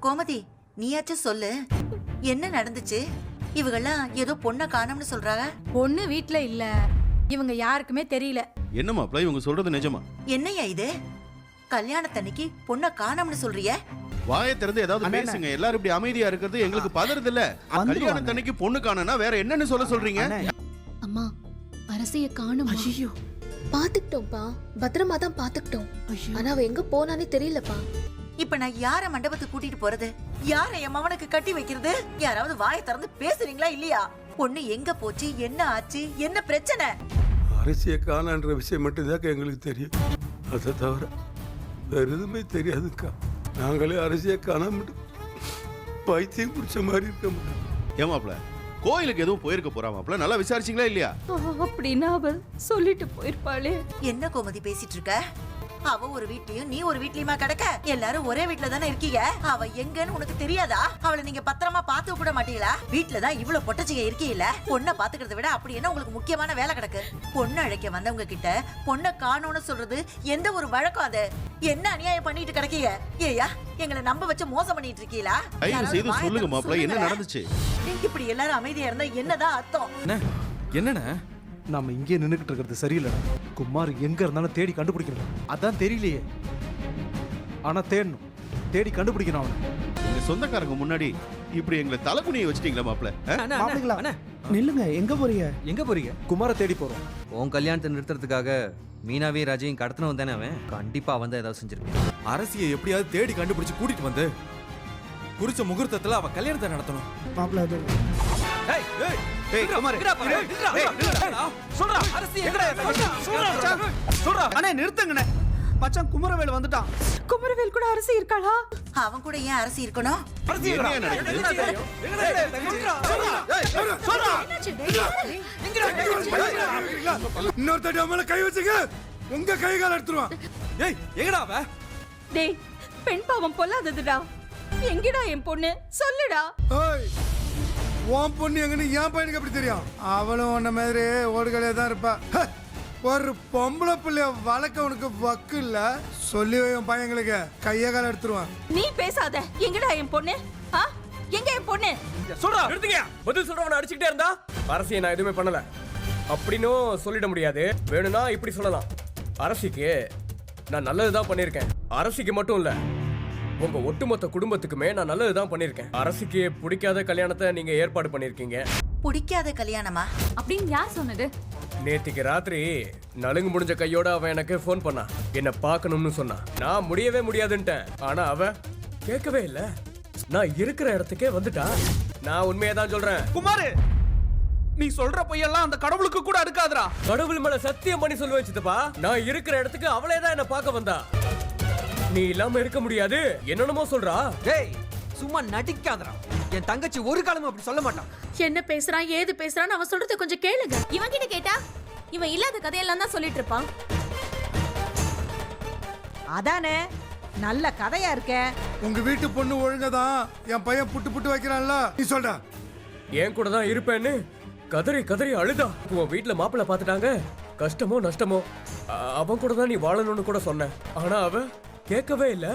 கோமதி, நீயாச்சும் சொல்லு, என்ன நடந்துச்சு? இவங்கெல்லாம் ஏதோ பொண்ணை காணோம்னு சொல்றாங்க. பொண்ணு வீட்ல இல்ல, இவங்க யாருக்குமே தெரியல. என்ன மாப்ள, இவங்க சொல்றது நிஜமா? என்னையா இது? கல்யாணத்தன்னைக்கு பொண்ணை காணோம்னு சொல்றிய? வாயை திறந்து ஏதாவது பேசுங்க. எல்லாரும் இப்படி அமைதியா இருக்கிறது எங்களுக்கு பதறது இல்ல. கல்யாணத்தன்னைக்கு பொண்ணு காணனா வேற என்னன்னு சொல்றீங்க? அம்மா, அரசிய காணும். ஐயோ, பாத்துக்கிட்டோம்ப்பா, பத்திரமா தான் பாத்துக்கிட்டோம். ஆனா அவ எங்க போனானே தெரியலப்பா. இப்ப நான் யார மண்டபத்துக்கு கூட்டிட்டு போறது? யார என் மவனுக்கு கட்டி வைக்கிறது? யாராவது வாயை திறந்து பேசுறீங்களா இல்லையா? பொண்ணு எங்க போச்சு, என்ன ஆச்சு, என்ன பிரச்சனை? அரசியை காணன்ற விஷயம் மட்டும்தான் எங்களுக்கு தெரியும். அதை தவிர வேற எதுவுமே தெரியாதுக்கா. நாங்களே அரசியை காணாம பைத்தியம் பிடிச்ச மாதிரி இருக்க முடியும். ஏமாப்ல, கோயிலுக்கு எதுவும் போயிருக்க போறாமாப்ல? நல்லா விசாரிச்சீங்களா இல்லையா? அப்படின்னா அவ சொல்லிட்டு போயிருப்பாளே. என்ன கோமதி பேசிட்டு இருக்க? அவ ஒரு வீட்லயும் நீ ஒரு வீட்லயுமா கிடக்க? எல்லாரும் ஒரே வீட்ல தானே இருக்கீங்க. அவ எங்கன்னு உனக்கு தெரியாதா? அவளை நீங்க பத்திரமா பாத்து கூட மாட்டீங்களா? வீட்டுலதான் இவ்வளவு பொட்டச்சிங்க இருக்கீங்கள. பொண்ணை பாத்துக்கிறத விட அப்படி என்ன உங்களுக்கு முக்கியமான வேலை கிடக்கு? பொண்ணு அழைக்க வந்தவங்க கிட்ட பொண்ணை காணோம்னு சொல்றது எந்த ஒரு வழக்கம்? அது என்ன அநியாயம் பண்ணிட்டு கிடக்கீங்க? ஏயா, எங்களை நம்ப வச்சு மோசம் பண்ணிட்டு இருக்கீங்களா? தயவு செய்து சொல்லுங்க மாப்ள, என்ன நடந்துச்சு? இப்படி எல்லாரும் அமைதியா இருந்தா என்னதான் அர்த்தம்? என்னண்ணே? நாம இங்கே நின்றுகிட்டு இருக்கிறது சரியில்லைடா. குமார் எங்க இருந்தாலும் தேடி கண்டுபிடிக்கணும். அதான் தெரியலையே, ஆனா தேடணும், தேடி கண்டுபிடிக்கணும் அவனை. எங்க சொந்தக்காரங்க முன்னாடி இப்படி எங்களை தலைக்குனியை வச்சிட்டீங்களா மாப்ள? மாப்பிள்ளைங்களா, நில்லுங்க. எங்க போறீங்க? எங்க போறீங்க? குமாரை தேடி போறோம். உன் கல்யாணத்தை நிறுத்துறதுக்காக மீனாவையும் ராஜையும் கடத்தினவன் தானே அவன். கண்டிப்பா அவன் தான் ஏதாவது செஞ்சிருக்கான். அரசியை எப்படியாவது தேடி கண்டுபிடிச்சு கூட்டிட்டு வந்து குறிச்ச முகூர்த்தத்துல அவ கல்யாணத்தை நடத்தணும். மாப்பிள்ள அது ஏய் ஏய் ஏய் குமார், சொல்றா அரசி எங்கடா? சொல்றா அண்ணே, நிறுத்துங்கண்ணே. மச்சான் குமரவேல் வந்துட்டான். குமரவேல் கூட அரசி இருக்காளா? அவன் கூட ஏன் அரசி இருக்கணும்? அரசி என்ன நடக்குது? இன்னொரு தடவை மேல கை வச்சுக்க, உங்க கை கால எடுத்துருவான். ஏய் எங்கடா அவ? டேய், பெண் பாவம் பொல்லாததுடா. எங்கடா என் பொண்ணு? சொல்லுடா. ஏய், உன் பொண்ணு எங்கன்னு என் பையனுக்கு எப்படி தெரியும்? அவளும் உன்ன மாதிரி ஓடுகளே தான் இருப்பா. ஒரு பொம்பளை பிள்ளைய வளர்க்க உனக்கு வக்கு இல்ல. சொல்லி என் பையங்களுக்கு கைய கால எடுத்துருவான். நீ பேசாத. எங்கடா என் பொண்ணு? எங்க என் பொண்ணு? சொல்றா. நிறுத்துங்க. பதில் சொல்றவன அடிச்சுக்கிட்டே இருந்தா அரசியை நான் எதுவுமே பண்ணல அப்படின்னும் சொல்லிட முடியாது. வேணும்னா இப்படி சொல்லலாம், அரசிக்கு நான் நல்லதுதான் பண்ணிருக்கேன். அரசிக்கு மட்டும் இல்ல, உங்க ஒட்டுமொத்த குடும்பத்துக்குமே நான் நல்லதுதான் பண்ணிருக்கேன். அரசிக்கு பிடிக்காத கல்யாணத்தை நீங்க ஏற்பாடு பண்ணிருக்கீங்க. பிடிக்காத கல்யாணமா? அப்படின்னு யார் சொன்னது? நேத்திக்கு ராத்திரி நலுங்கு முடிஞ்ச கையோட அவன் எனக்கு போன் பண்ணா, என்ன பார்க்கணும்னு சொன்னா. நான் முடியவே முடியாதுன்ட்டேன். ஆனா அவ கேட்கவே இல்ல. நான் இருக்கிற இடத்துக்கே வந்துட்டா. நான் உண்மையை தான் சொல்றேன். குமார், நீ சொல்ற பொய்யெல்லாம் அந்த கடவுளுக்கு கூட அடுக்காதடா. கடவுள் மேல சத்தியம் பண்ணி சொல்ல வச்சுதுப்பா. நான் இருக்கிற இடத்துக்கு அவளே தான் என்ன பார்க்க வந்தா. நீ இல்லாம இருக்க முடியாது என்னென்னமோ சொல்றா. டேய் சும்மா நடிக்காதடா. என் தங்கச்சி ஒரு காலமும் அப்படி சொல்ல மாட்டான். என்ன பேசுறான், ஏது பேசுறான்னு அவன் சொல்றத கொஞ்சம் கேளுங்க. இவன் கிட்ட கேட்டா இவன் இல்லாத கதையெல்லாம் தான் சொல்லிட்டு இருப்பான். அதானே நல்ல கதையா இருக்க. உங்க வீட்டு பொண்ணு ஒழுங்கதான் என் பையன் புட்டு புட்டு வைக்கிறான்ல, நீ சொல்ற. என் கூட தான் இருப்பேன்னு கதறி கதறி அழுதா. உன் வீட்டுல மாப்பிள்ள பாத்துட்டாங்க, கஷ்டமோ நஷ்டமோ அவன் கூட தான் நீ வாழணும்னு கூட சொன்ன. ஆனா அவ கேட்கவே இல்ல.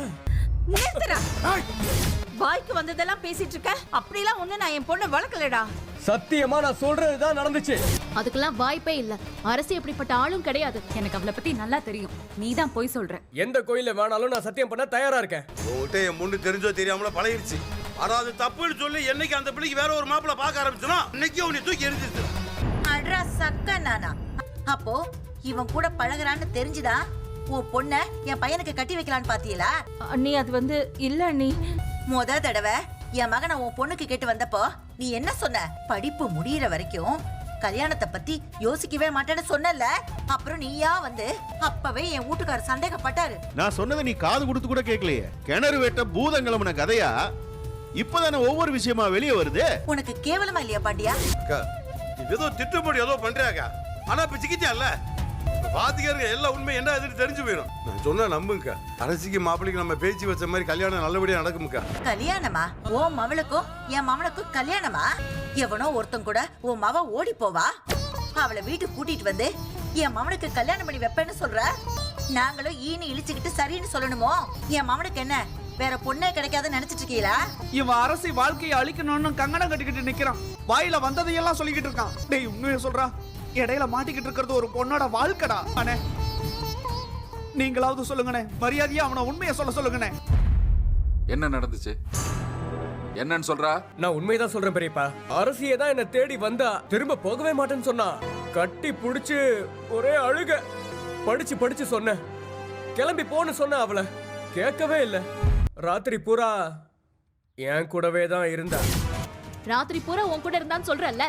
வாய்க்கு வந்ததெல்லாம் பேசிட்டு இருக்க. அப்படிலாம் ஒண்ணு நான் என் பொண்ணை வளர்க்கலடா. சத்தியமா நான் சொல்றதுதான் நடந்துச்சு. அதுக்கெல்லாம் வாய்ப்பே இல்ல. அரசி எப்படிப்பட்ட ஆளும் கிடையாது. எனக்கு அவளை பத்தி நல்லா தெரியும். நீ தான் போய் சொல்ற. எந்த கோயில வேணாலும் நான் சத்தியம் பண்ண தயாரா இருக்கேன். உங்ககிட்ட என் முன்னு தெரிஞ்சோ தெரியாமல பழகிருச்சு. ஆனா அது தப்புன்னு சொல்லி என்னைக்கு அந்த பிள்ளைக்கு வேற ஒரு மாப்பிள்ள பார்க்க ஆரம்பிச்சனா இன்னைக்கு உன்னை தூக்கி எரிஞ்சிச்சு. அட்ரா சக்க நானா? அப்போ இவன் கூட பழகுறான்னு தெரிஞ்சுதா உன் பொண்ண என் பையனுக்கு கட்டி வைக்கலான்னு பாத்தீங்களா? நீ அது வந்து இல்ல. நீ முத தடவை என் மகனை உன் பொண்ணுக்கு கேட்டு வந்தப்போ நீ என்ன சொன்ன? படிப்பு முடியற வரைக்கும் கல்யாணத்தை பத்தி யோசிக்கவே மாட்டேன்னு சொன்னல. அப்புறம் நீயா வந்து அப்பவே என் வீட்டுக்காரர் சந்தேகப்பட்டாரு. நான் சொன்னதை நீ காது கொடுத்து கூட கேட்கலையே. கிணறு வெட்ட பூதங்கிழமன கதையா இப்பதானே ஒவ்வொரு விஷயமா வெளியே வருது. உனக்கு கேவலமா இல்லையா பாண்டியா? ஏதோ திட்டப்படி ஏதோ பண்றாங்க. ஆனா இப்ப சிக்கிச்சா இல்ல, பாத்துக்க எல்லா உண்மை என்ன எதுன்னு தெரிஞ்சு போயிடும். நான் சொன்னா நம்புங்க, அரசிக்கு மாப்பிள்ளைக்கு நம்ம பேச்சு வச்ச மாதிரி கல்யாணம் நல்லபடியா நடக்குமுக்கா. கல்யாணமா? உன் மவளுக்கும் என் மவனுக்கும் கல்யாணமா? எவனோ ஒருத்தன் கூட உன் மவ ஓடி போவா? அவளை வீட்டுக்கு கூட்டிட்டு வந்து என் மவனுக்கு கல்யாணம் பண்ணி வைப்பேன்னு சொல்ற. நாங்களும் ஈனி இழிச்சுக்கிட்டு சரின்னு சொல்லணுமோ? என் மவனுக்கு என்ன வேற பொண்ணே கிடைக்காதுன்னு நினைச்சிட்டு இருக்கீங்களா? இவன் அரசி வாழ்க்கையை அழிக்கணும்னு கங்கணம் கட்டிக்கிட்டு நிக்கிறான். வாயில வந்ததையெல்லாம் சொல்லிக்கிட்டு இருக்கான். டேய் உண்மையை சொல்றா, இடையில மாட்டிக்கிட்டு இருக்கிறது ஒரு பொண்ணோட வாழ்க்கடா. அண்ணே நீங்களாவது சொல்லுங்கண்ணே, மரியாதையா அவனை உண்மையை சொல்லுங்கண்ணே. என்ன நடந்துச்சு? என்னன்னு சொல்றா? நான் உண்மைதான் சொல்றேன் பெரியப்பா. அரசியே தான் என்ன தேடி வந்தா, திரும்ப போகவே மாட்டேன்னு சொன்னா. கட்டி புடிச்சு ஒரே அழுக. படிச்சு சொன்னேன், கிளம்பி போன்னு சொன்ன. அவளை கேட்கவே இல்லை. ராத்திரி பூரா என் கூடவே தான் இருந்தா. ராத்திரி பூரா உன் கூட இருந்தான்னு சொல்றல்ல,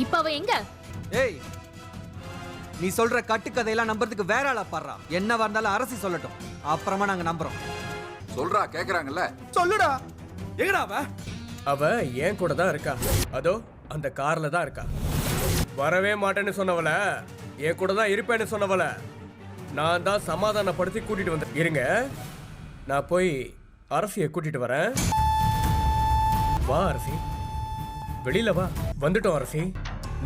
இப்ப அவ எங்க? ஏய், நீ சொல்ற கட்டுக்கதையெல்லாம் நம்புறதுக்கு வேற ஆளா பாடுறா. என்ன வந்தாலும் அரசி சொல்லட்டும், அப்புறமா நாங்க நம்புறோம். சொல்றா, கேக்குறாங்கல்ல. சொல்லுடா, எங்கடா அவ? அவ என் கூட தான் இருக்கா. அதோ அந்த கார்ல தான் இருக்கா. வரவே மாட்டேன்னு சொன்னவள, என் கூட தான் இருப்பேன்னு சொன்னவள நான் தான் சமாதானப்படுத்தி கூட்டிட்டு வந்தேன். இருங்க, நான் போய் அரசியை கூட்டிட்டு வரேன். வா அரசி, வெளியில வா. வந்துட்டோம் அரசி.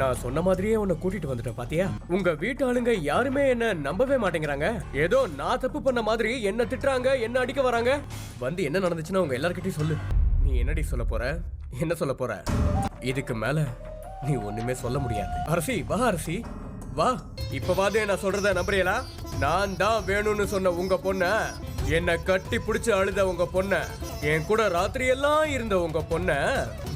நான் சொன்ன மாதிரியே உன்னை கூட்டிட்டு வந்துட்டேன். பாத்தியா, உங்க வீட்டு ஆளுங்க யாருமே என்ன நம்பவே மாட்டேங்கிறாங்க. ஏதோ நான் தப்பு பண்ண மாதிரி என்ன திட்டுறாங்க, என்ன அடிக்க வராங்க. வந்து என்ன நடந்துச்சுன்னா உங்க எல்லார்கிட்டயும் சொல்லு. நீ என்னடி சொல்ல போற? என்ன சொல்ல போற? இதுக்கு மேல நீ ஒண்ணுமே சொல்ல முடியாது. அரசி வா, அரசி வா. இப்பவாது நான் சொல்றத நம்புறீங்களா? நான் தான் வேணும்னு சொன்ன உங்க பொண்ண, என்ன கட்டி பிடிச்சு அழுத உங்க பொண்ண, என் கூட ராத்திரி எல்லாம் இருந்த உங்க பொண்ண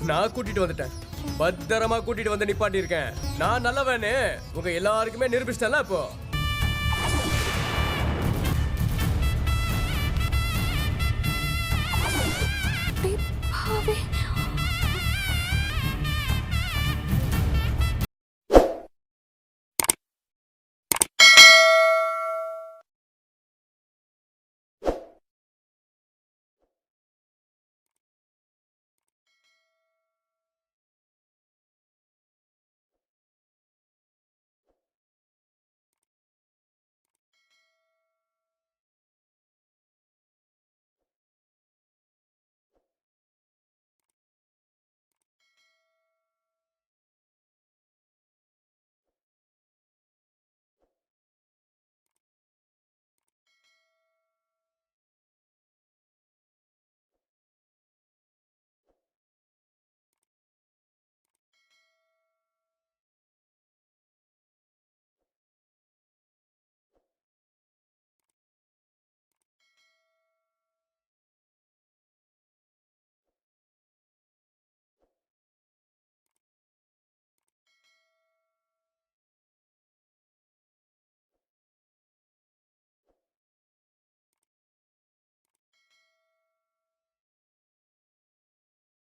நான் கூட்டிட்டு வந்துட்டேன். பத்திரமா கூட்டிட்டு வந்து நிப்பாட்டி இருக்கேன். நான் நல்லவனு உங்க எல்லாருக்குமே நிரூபிச்சிட்டேன்ல இப்போ.